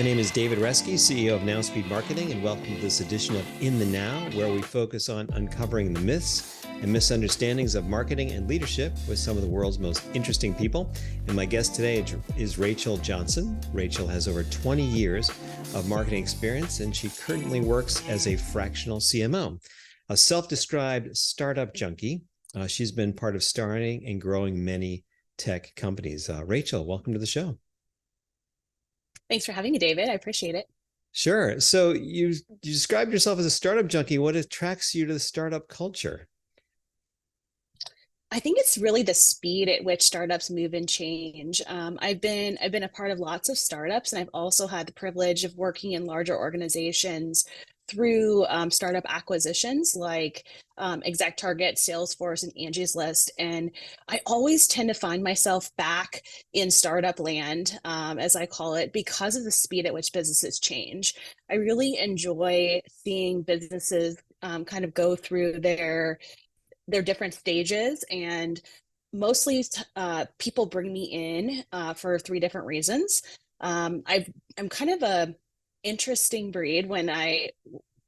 My name is David Reske, CEO of Now Speed Marketing, and welcome to this edition of In the Now, where we focus on uncovering the myths and misunderstandings of marketing and leadership with some of the world's most interesting people. And my guest today is Rachel Johnson. Rachel has over 20 years of marketing experience, and she currently works as a fractional CMO, a self-described startup junkie. She's been part of starting and growing many tech companies. Rachel, welcome to the show. Thanks for having me, David. I appreciate it. Sure. So you described yourself as a startup junkie. What attracts you to the startup culture? I think it's really the speed at which startups move and change. I've been a part of lots of startups, and I've also had the privilege of working in larger organizations through startup acquisitions like ExactTarget, Salesforce, and Angie's List. And I always tend to find myself back in startup land, as I call it, because of the speed at which businesses change. I really enjoy seeing businesses kind of go through their different stages, and mostly people bring me in for three different reasons. I'm kind of a interesting breed.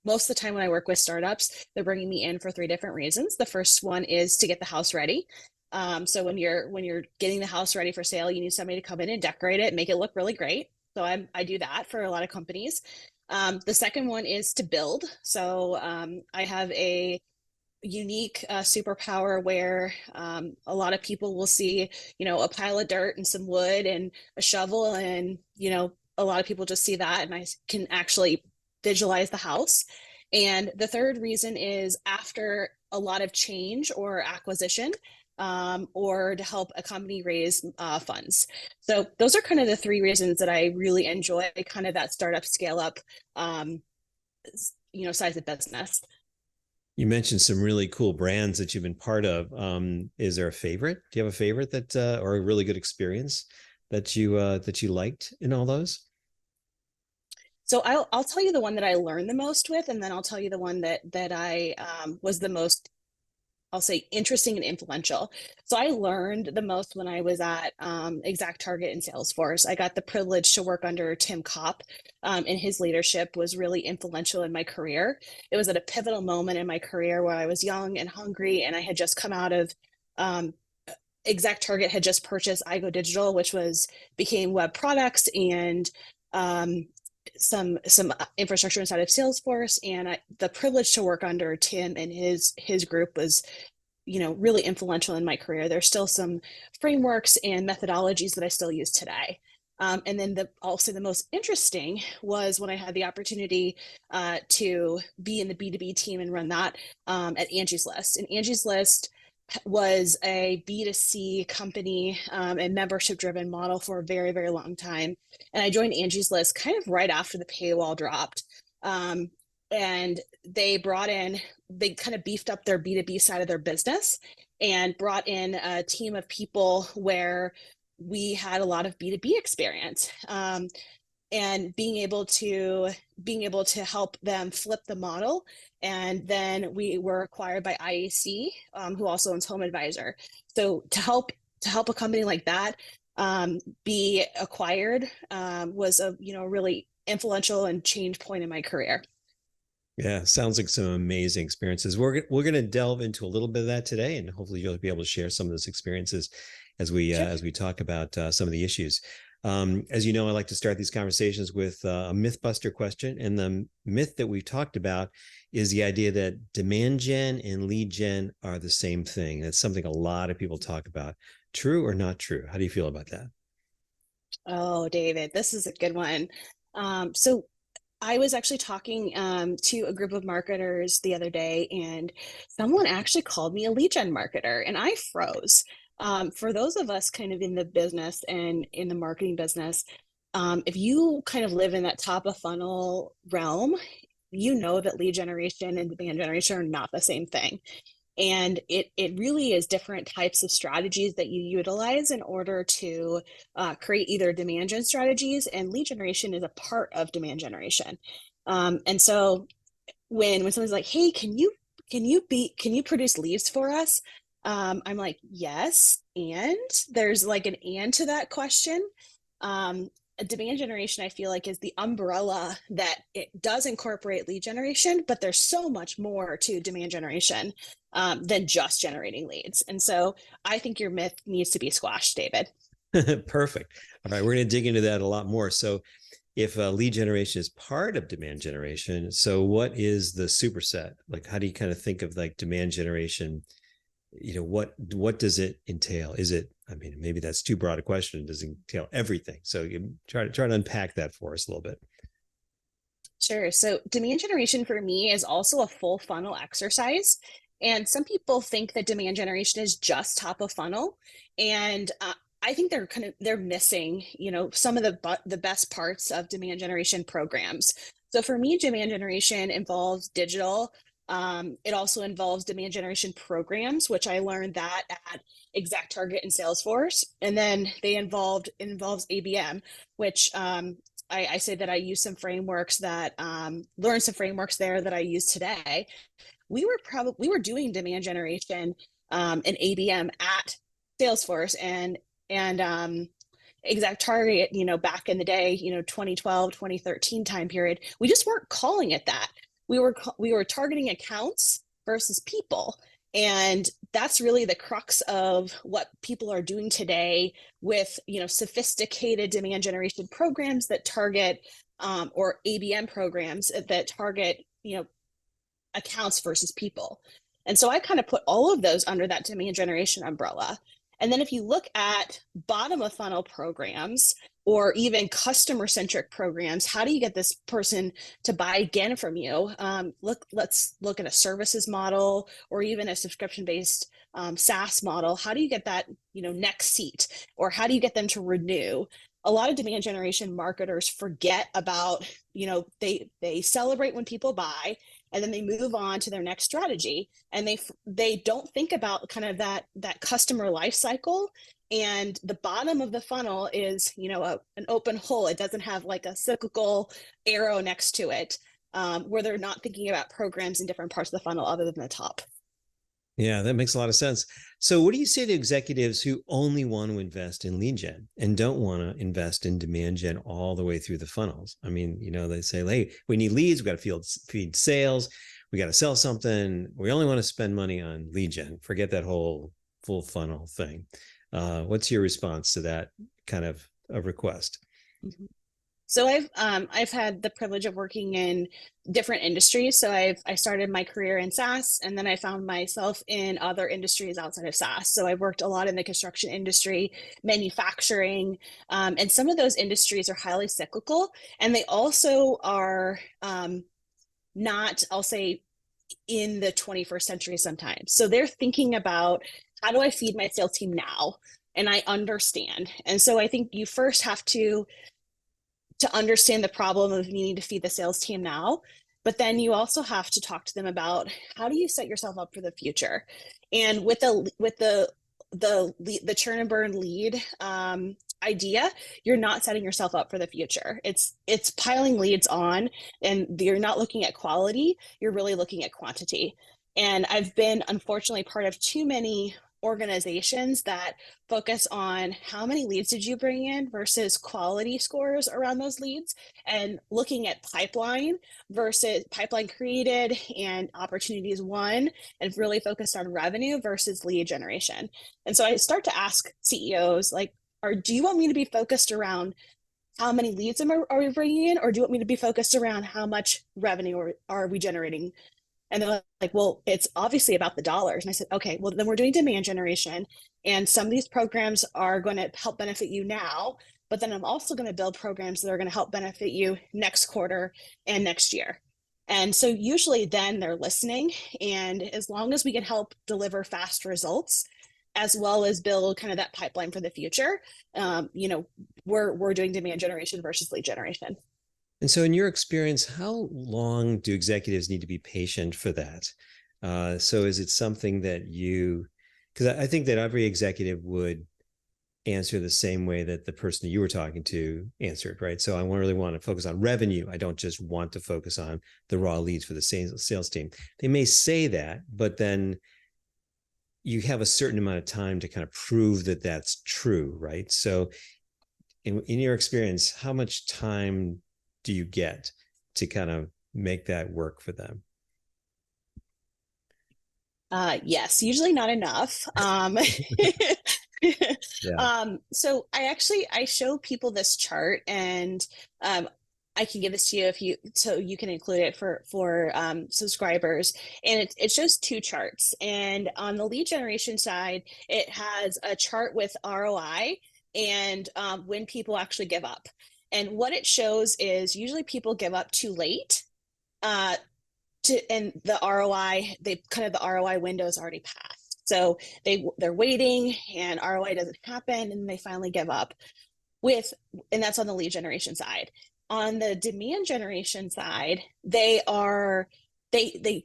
Most of the time when I work with startups, they're bringing me in for three different reasons. The first one is to get the house ready. So when you're getting the house ready for sale, you need somebody to come in and decorate it, make it look really great. So I do that for a lot of companies. The second one is to build. So I have a unique superpower where a lot of people will see, a pile of dirt and some wood and a shovel, and a lot of people just see that, and I can actually visualize the house. And the third reason is after a lot of change or acquisition, or to help a company raise funds. So those are kind of the three reasons that I really enjoy kind of that startup scale up, size of business. You mentioned some really cool brands that you've been part of. Is there a favorite? Do you have a favorite that, or a really good experience that you liked in all those? So I'll tell you the one that I learned the most with, and then I'll tell you the one that I was the most, I'll say, interesting and influential. So I learned the most when I was at ExactTarget and Salesforce. I got the privilege to work under Tim Kopp, and his leadership was really influential in my career. It was at a pivotal moment in my career where I was young and hungry, and I had just come out of ExactTarget had just purchased iGo Digital, which became web products and some infrastructure inside of Salesforce. And the privilege to work under Tim and his group was really influential in my career. There's still some frameworks and methodologies that I still use today. And then also the most interesting was when I had the opportunity to be in the B2B team and run that at Angie's List. And Angie's List was a B2C company and membership driven model for a very, very long time. And I joined Angie's List kind of right after the paywall dropped. And they kind of beefed up their B2B side of their business and brought in a team of people where we had a lot of B2B experience. And being able to help them flip the model. And then we were acquired by IAC, who also owns Home Advisor. So to help a company like that be acquired was a really influential and change point in my career. Yeah, sounds like some amazing experiences. We're going to delve into a little bit of that today, and hopefully you'll be able to share some of those experiences as we Sure. as we talk about some of the issues. As you know, I like to start these conversations with a mythbuster question. And the myth that we talked about is the idea that demand gen and lead gen are the same thing. That's something a lot of people talk about. True or not true? How do you feel about that? Oh, David, this is a good one. So I was actually talking to a group of marketers the other day, and someone actually called me a lead gen marketer, and I froze. For those of us kind of in the business and in the marketing business, if you kind of live in that top of funnel realm, you know that lead generation and demand generation are not the same thing. And it really is different types of strategies that you utilize in order to create either demand gen strategies, and lead generation is a part of demand generation. And so when someone's like, hey, can you produce leads for us? I'm like, yes. And there's like an and to that question. demand generation, I feel like, is the umbrella that it does incorporate lead generation, but there's so much more to demand generation than just generating leads. And so I think your myth needs to be squashed, David. Perfect. All right, we're going to dig into that a lot more. So, if lead generation is part of demand generation, so what is the superset? Like, how do you kind of think of like demand generation? What does it entail? Is it, I mean, maybe that's too broad a question. Does it entail everything? So you try to unpack that for us a little bit. Sure. So demand generation for me is also a full funnel exercise. And some people think that demand generation is just top of funnel. And I think they're missing, some of the best parts of demand generation programs. So for me, demand generation involves digital. It also involves demand generation programs, which I learned that at ExactTarget and Salesforce. And then involves ABM, which I say that I use some frameworks that learned some frameworks there that I use today. We were doing demand generation and ABM at Salesforce and ExactTarget, back in the day, 2012, 2013 time period. We just weren't calling it that. We were targeting accounts versus people. And that's really the crux of what people are doing today with, sophisticated demand generation programs that target or ABM programs that target, accounts versus people. And so I kind of put all of those under that demand generation umbrella. And then if you look at bottom of funnel programs or even customer centric programs, how do you get this person to buy again from you? Let's look at a services model or even a subscription based SaaS model. How do you get that, next seat, or how do you get them to renew? A lot of demand generation marketers forget about, they celebrate when people buy, and then they move on to their next strategy, and they don't think about kind of that customer life cycle. And the bottom of the funnel is, an open hole. It doesn't have like a cyclical arrow next to it, where they're not thinking about programs in different parts of the funnel other than the top. Yeah, that makes a lot of sense. So, what do you say to executives who only want to invest in lead gen and don't want to invest in demand gen all the way through the funnels? I mean, they say, hey, we need leads, we got to feed sales, we got to sell something. We only want to spend money on lead gen. Forget that whole full funnel thing. What's your response to that kind of a request? Mm-hmm. So I've had the privilege of working in different industries. So I started my career in SaaS, and then I found myself in other industries outside of SaaS. So I've worked a lot in the construction industry, manufacturing, and some of those industries are highly cyclical, and they also are not, I'll say, in the 21st century sometimes. So they're thinking about, how do I feed my sales team now? And I understand. And so I think you first have to understand the problem of needing to feed the sales team now, but then you also have to talk to them about, how do you set yourself up for the future? And with the churn and burn lead idea, you're not setting yourself up for the future. It's piling leads on, and you're not looking at quality, you're really looking at quantity. And I've been, unfortunately, part of too many organizations that focus on how many leads did you bring in versus quality scores around those leads, and looking at pipeline versus pipeline created and opportunities won, and really focused on revenue versus lead generation. And so I start to ask CEOs, like, do you want me to be focused around how many leads are we bringing in, or do you want me to be focused around how much revenue are we generating? And they're like, well, it's obviously about the dollars. And I said, okay, well, then we're doing demand generation. And some of these programs are going to help benefit you now, but then I'm also going to build programs that are going to help benefit you next quarter and next year. And so usually then they're listening. And as long as we can help deliver fast results, as well as build kind of that pipeline for the future, we're doing demand generation versus lead generation. And so, in your experience, how long do executives need to be patient for that? So, is it something that because I think that every executive would answer the same way that the person you were talking to answered, right? So, I really want to focus on revenue. I don't just want to focus on the raw leads for the sales team. They may say that, but then you have a certain amount of time to kind of prove that that's true, right? So, in your experience, how much time do you get to kind of make that work for them? Yes, usually not enough. Yeah. So I show people this chart, and um, I can give this to you if you so you can include it for subscribers. And it shows two charts. And on the lead generation side, it has a chart with ROI and when people actually give up. And what it shows is usually people give up too late. Uh, and the ROI, they kind of the ROI window is already passed. So they're waiting and ROI doesn't happen and they finally give up with, and that's on the lead generation side. On the demand generation side, they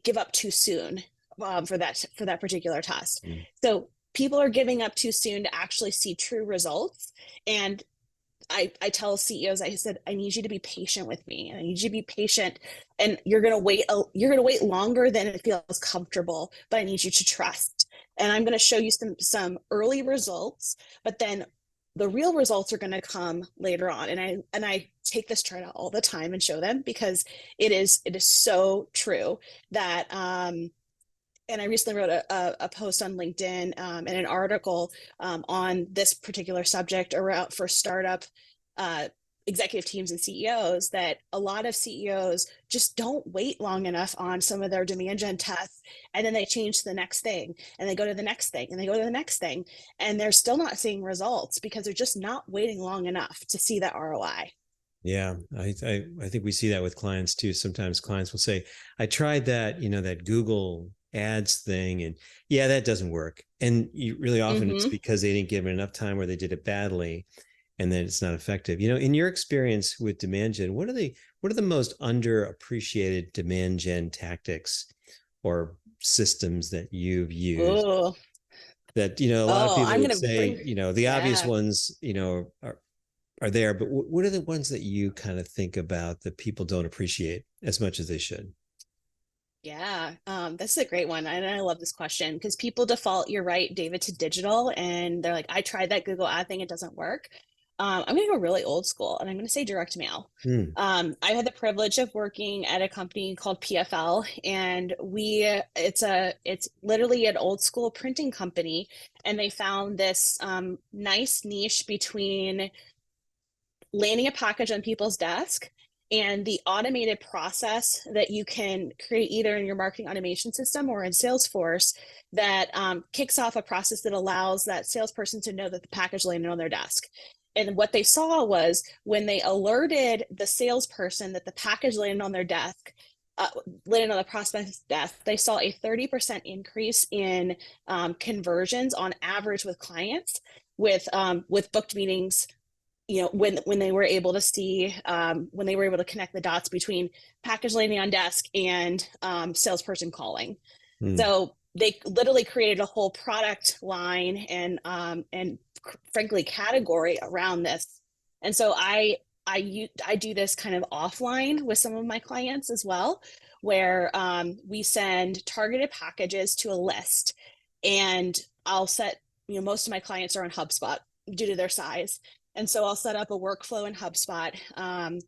give up too soon for that particular test. Mm. So people are giving up too soon to actually see true results. And I tell CEOs, I said, I need you to be patient with me. I need you to be patient, and you're gonna wait longer than it feels comfortable, but I need you to trust. And I'm gonna show you some early results, but then the real results are gonna come later on. And I take this chart out all the time and show them because it is so true that and I recently wrote a post on LinkedIn and an article on this particular subject around for startup uh, executive teams and CEOs, that a lot of CEOs just don't wait long enough on some of their demand gen tests, and then they change to the next thing, and they go to the next thing, and they go to the next thing, and they're still not seeing results because they're just not waiting long enough to see that ROI. Yeah, I think we see that with clients too. Sometimes clients will say, "I tried that, that Google Ads thing, and yeah, that doesn't work." And really often it's Mm-hmm. because they didn't give it enough time, or they did it badly, and then it's not effective. In your experience with demand gen, what are the most underappreciated demand gen tactics or systems that you've used? Oh, That a lot of oh, people I'm would gonna say, bring. the obvious Yeah. ones, are there, but what are the ones that you kind of think about that people don't appreciate as much as they should? Yeah, this is a great one. And I love this question because people default, you're right, David, to digital. And they're like, I tried that Google ad thing, it doesn't work. I'm going to go really old school and I'm going to say direct mail. Hmm. I had the privilege of working at a company called PFL, and it's literally an old school printing company. And they found this nice niche between landing a package on people's desk and the automated process that you can create either in your marketing automation system or in Salesforce that kicks off a process that allows that salesperson to know that the package landed on their desk. And what they saw was when they alerted the salesperson that the package landed on their desk, uh, landed on the prospect's desk, they saw a 30% increase in conversions on average with clients with booked meetings, when they were able to see when they were able to connect the dots between package landing on desk and salesperson calling. Hmm. So they literally created a whole product line and frankly category around this. And so I do this kind of offline with some of my clients as well, where we send targeted packages to a list, and I'll set, most of my clients are on HubSpot due to their size. And so I'll set up a workflow in HubSpot. I'll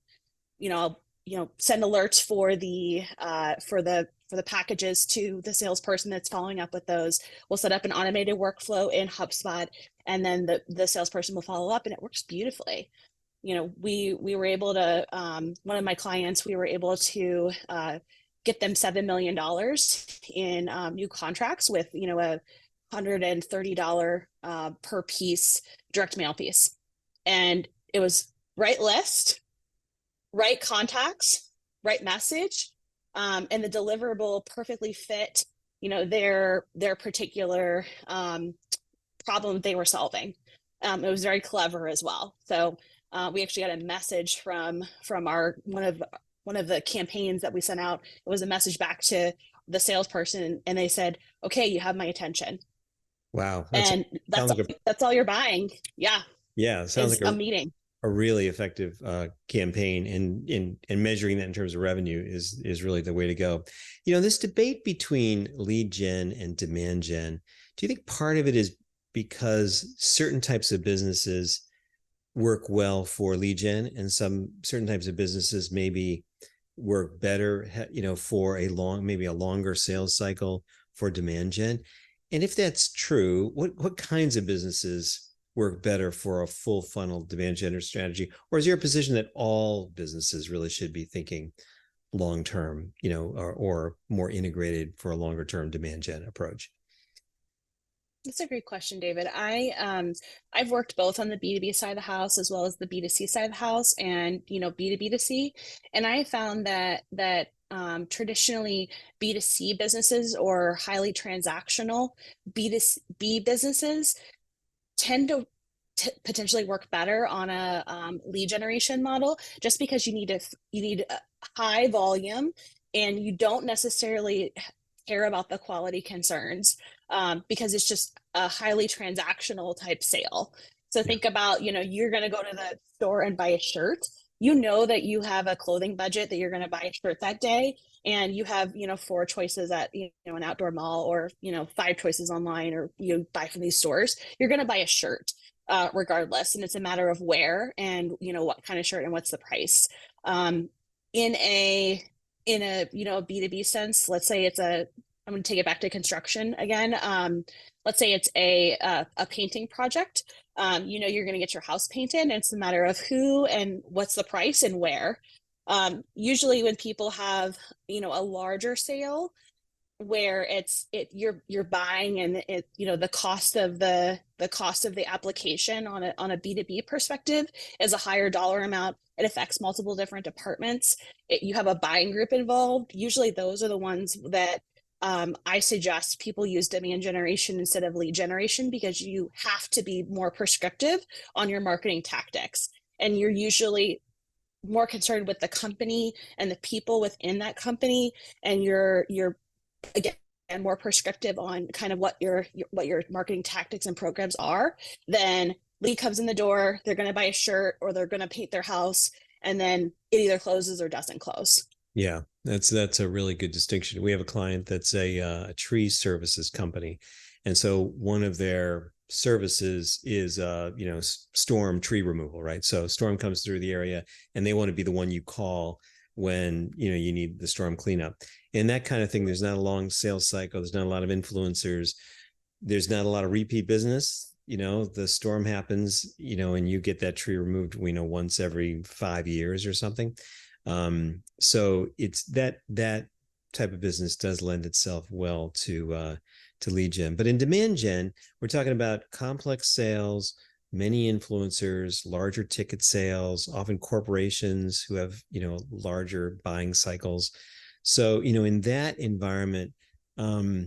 send alerts for the packages to the salesperson that's following up with those. We'll set up an automated workflow in HubSpot, and then the salesperson will follow up, and it works beautifully. We were able to, one of my clients, we were able to get them $7 million in new contracts with a $130 per piece direct mail piece. And it was right list, right contacts, right message, and the deliverable perfectly fit, their particular problem they were solving. It was very clever as well. So we actually got a message from our one of the campaigns that we sent out. It was a message back to the salesperson, and they said, "Okay, you have my attention." Wow, And sounds like a that's all you're buying. Yeah, yeah, it sounds is like a a meeting. really effective campaign, and in measuring that in terms of revenue is really the way to go. This debate between lead gen and demand gen, do you think part of it is because certain types of businesses work well for lead gen, and some certain types of businesses maybe work better, for maybe a longer sales cycle for demand gen. And if that's true, what kinds of businesses work better for a full funnel demand gen strategy? Or is your position that all businesses really should be thinking long term, or more integrated for a longer term demand gen approach? That's a great question, David. I've worked both on the B2B side of the house as well as the B2C side of the house, and B2B2C. And I found traditionally B2C businesses or highly transactional B2B businesses tend to potentially work better on a lead generation model, just because you need a high volume, and you don't necessarily care about the quality concerns, because it's just a highly transactional type sale. So Yeah. think about, you're going to go to the store and buy a shirt. You know that you have a clothing budget, that you're going to buy a shirt that day, and you have, four choices at, an outdoor mall, or, five choices online, or you buy from these stores. You're going to buy a shirt, regardless, and it's a matter of where and, what kind of shirt and what's the price. Um, in a B2B sense, let's say I'm going to take it back to construction again. Let's say it's a painting project. You're going to get your house painted, and it's a matter of who and what's the price and where. Usually when people have, a larger sale where you're buying, and the cost of the application on a B2B perspective is a higher dollar amount. It affects multiple different departments. You have a buying group involved. Usually those are the ones that I suggest people use demand generation instead of lead generation, because you have to be more prescriptive on your marketing tactics. And you're usually more concerned with the company and the people within that company, and you're again more prescriptive on kind of what your marketing tactics and programs are. Then lead comes in the door, they're going to buy a shirt or they're going to paint their house, and then it either closes or doesn't close. Yeah, that's a really good distinction. We have a client that's a tree services company, and so one of their services is storm tree removal, right? So storm comes through the area, and they want to be the one you call when you need the storm cleanup and that kind of thing. There's not a long sales cycle. There's not a lot of influencers. There's not a lot of repeat business. The storm happens, and you get that tree removed, once every 5 years or something. So it's that type of business does lend itself well to lead gen. But in demand gen, we're talking about complex sales, many influencers, larger ticket sales, often corporations who have larger buying cycles. So in that environment, I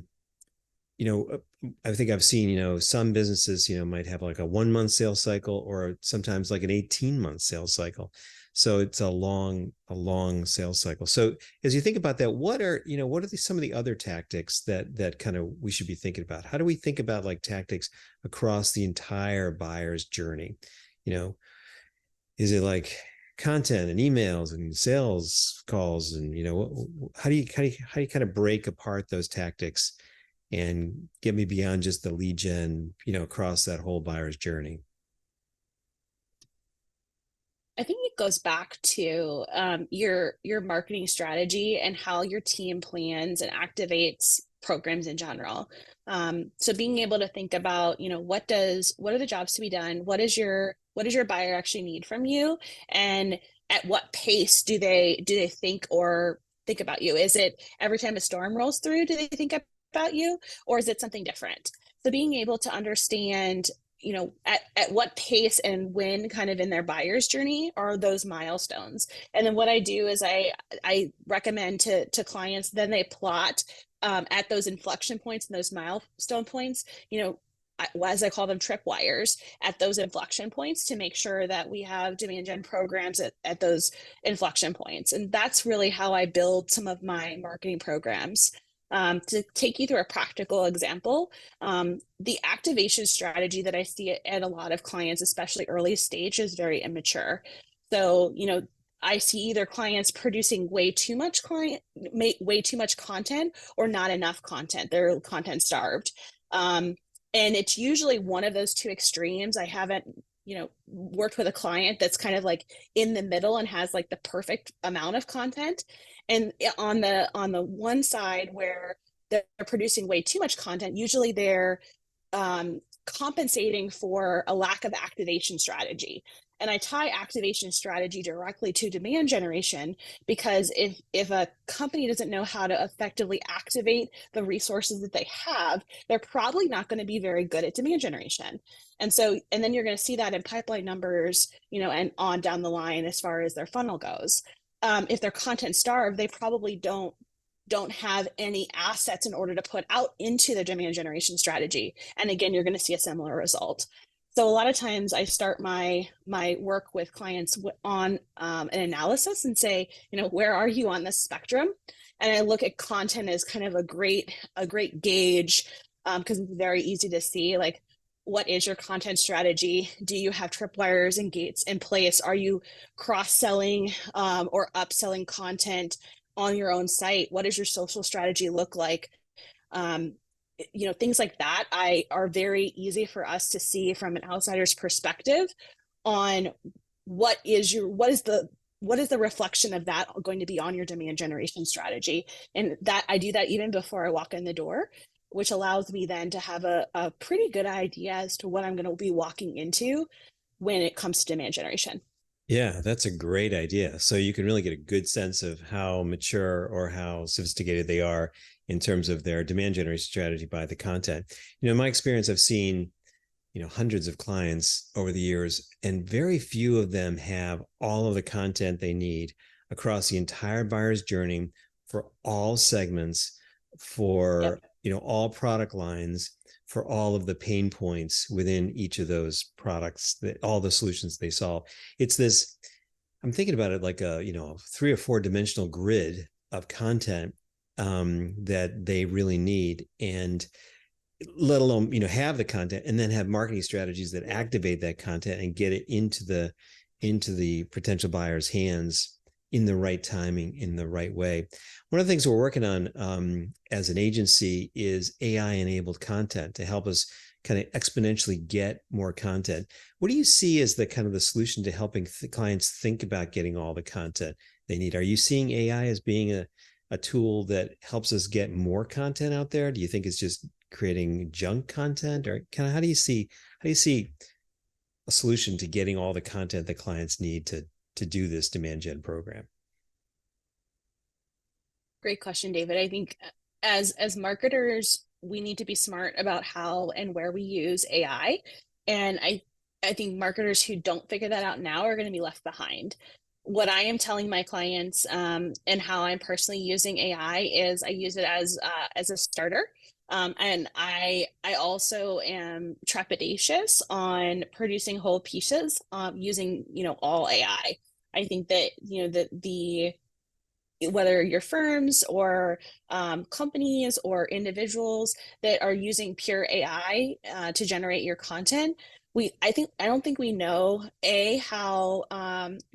think I've seen some businesses might have like a 1 month sales cycle, or sometimes like an 18-month sales cycle. So it's a long sales cycle. So as you think about that, what are some of the other tactics that kind of we should be thinking about? How do we think about like tactics across the entire buyer's journey? Is it like content and emails and sales calls, and how do you kind of break apart those tactics and get me beyond just the lead gen, across that whole buyer's journey? I think it goes back to your marketing strategy and how your team plans and activates programs in general. So being able to think about, what are the jobs to be done? What does your buyer actually need from you? And at what pace do they think about you? Is it every time a storm rolls through, do they think about you, or is it something different? So being able to understand, at what pace and when kind of in their buyer's journey are those milestones. And then what I do is I recommend to clients, then they plot at those inflection points and those milestone points, as I call them, tripwires at those inflection points, to make sure that we have demand gen programs at those inflection points. And that's really how I build some of my marketing programs. To take you through a practical example, the activation strategy that I see at a lot of clients, especially early stage, is very immature. So, I see either clients producing way too much content, or not enough content. They're content starved. And it's usually one of those two extremes. I haven't worked with a client that's kind of like in the middle and has like the perfect amount of content. And on the one side where they're producing way too much content, usually they're compensating for a lack of activation strategy. And I tie activation strategy directly to demand generation, because if a company doesn't know how to effectively activate the resources that they have, they're probably not going to be very good at demand generation. And then you're going to see that in pipeline numbers, and on down the line as far as their funnel goes. If they're content starved, they probably don't have any assets in order to put out into the demand generation strategy. And again, you're going to see a similar result. So a lot of times I start my work with clients on an analysis and say, where are you on this spectrum? And I look at content as kind of a great gauge, because it's very easy to see, like, what is your content strategy? Do you have tripwires and gates in place? Are you cross-selling or upselling content on your own site? What does your social strategy look like? Things like that are very easy for us to see from an outsider's perspective on what is the reflection of that going to be on your demand generation strategy. And that I do that even before I walk in the door, which allows me then to have a pretty good idea as to what I'm going to be walking into when it comes to demand generation. Yeah, that's a great idea. So you can really get a good sense of how mature or how sophisticated they are in terms of their demand generation strategy by the content. In my experience, I've seen, hundreds of clients over the years, and very few of them have all of the content they need across the entire buyer's journey for all segments, for, all product lines, for all of the pain points within each of those products, that all the solutions they solve. It's this, I'm thinking about it like a, 3 or 4 dimensional grid of content that they really need, and let alone, have the content and then have marketing strategies that activate that content and get it into the potential buyer's hands in the right timing, in the right way. One of the things we're working on as an agency is AI-enabled content to help us kind of exponentially get more content. What do you see as the kind of the solution to helping clients think about getting all the content they need? Are you seeing AI as being a tool that helps us get more content out there? Do you think it's just creating junk content, or kind of how do you see a solution to getting all the content that clients need to do this demand gen program? Great question, David. I think as marketers, we need to be smart about how and where we use AI. And I think marketers who don't figure that out now are going to be left behind. What I am telling my clients and how I'm personally using AI is I use it as a starter. And I also am trepidatious on producing whole pieces using all AI. I think that the whether you're firms or companies or individuals that are using pure AI to generate your content, I don't think we know how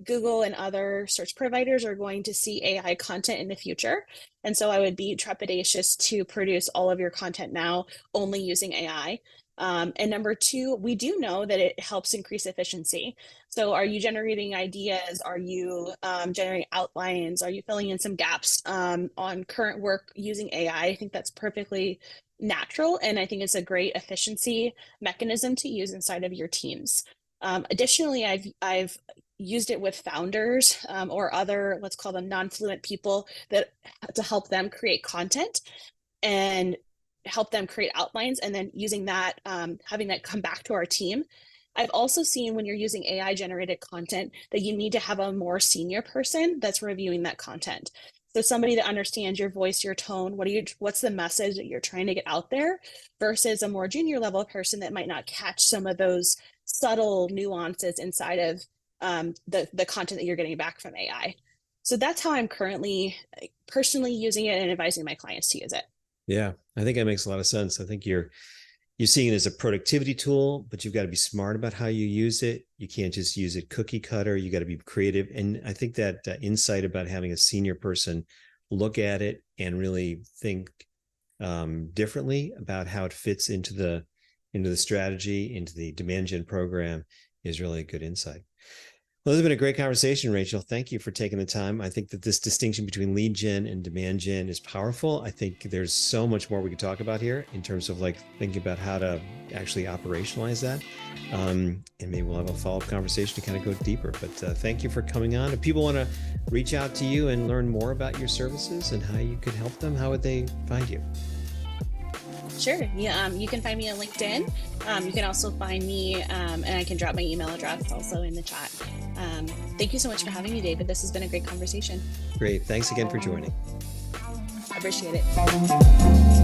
Google and other search providers are going to see AI content in the future. And so I would be trepidatious to produce all of your content now only using AI. And number 2, we do know that it helps increase efficiency. So are you generating ideas? Are you generating outlines? Are you filling in some gaps on current work using AI? I think that's perfectly natural. And I think it's a great efficiency mechanism to use inside of your teams. Additionally, I've used it with founders or other, let's call them non-fluent people, that to help them create content and help them create outlines, and then using that, having that come back to our team. I've also seen when you're using AI generated content that you need to have a more senior person that's reviewing that content. So somebody that understands your voice, your tone, what's the message that you're trying to get out there, versus a more junior level person that might not catch some of those subtle nuances inside of the content that you're getting back from AI. So that's how I'm currently personally using it and advising my clients to use it. Yeah, I think that makes a lot of sense. I think you're seeing it as a productivity tool, but you've got to be smart about how you use it. You can't just use it cookie cutter. You got to be creative. And I think that insight about having a senior person look at it and really think differently about how it fits into the strategy, into the demand gen program is really a good insight. Well, this has been a great conversation, Rachel. Thank you for taking the time. I think that this distinction between lead gen and demand gen is powerful. I think there's so much more we could talk about here in terms of like thinking about how to actually operationalize that. And maybe we'll have a follow-up conversation to kind of go deeper. But thank you for coming on. If people want to reach out to you and learn more about your services and how you could help them, how would they find you? Sure. Yeah, you can find me on LinkedIn. You can also find me, and I can drop my email address also in the chat. Thank you so much for having me, David. This has been a great conversation. Great. Thanks again for joining. I appreciate it.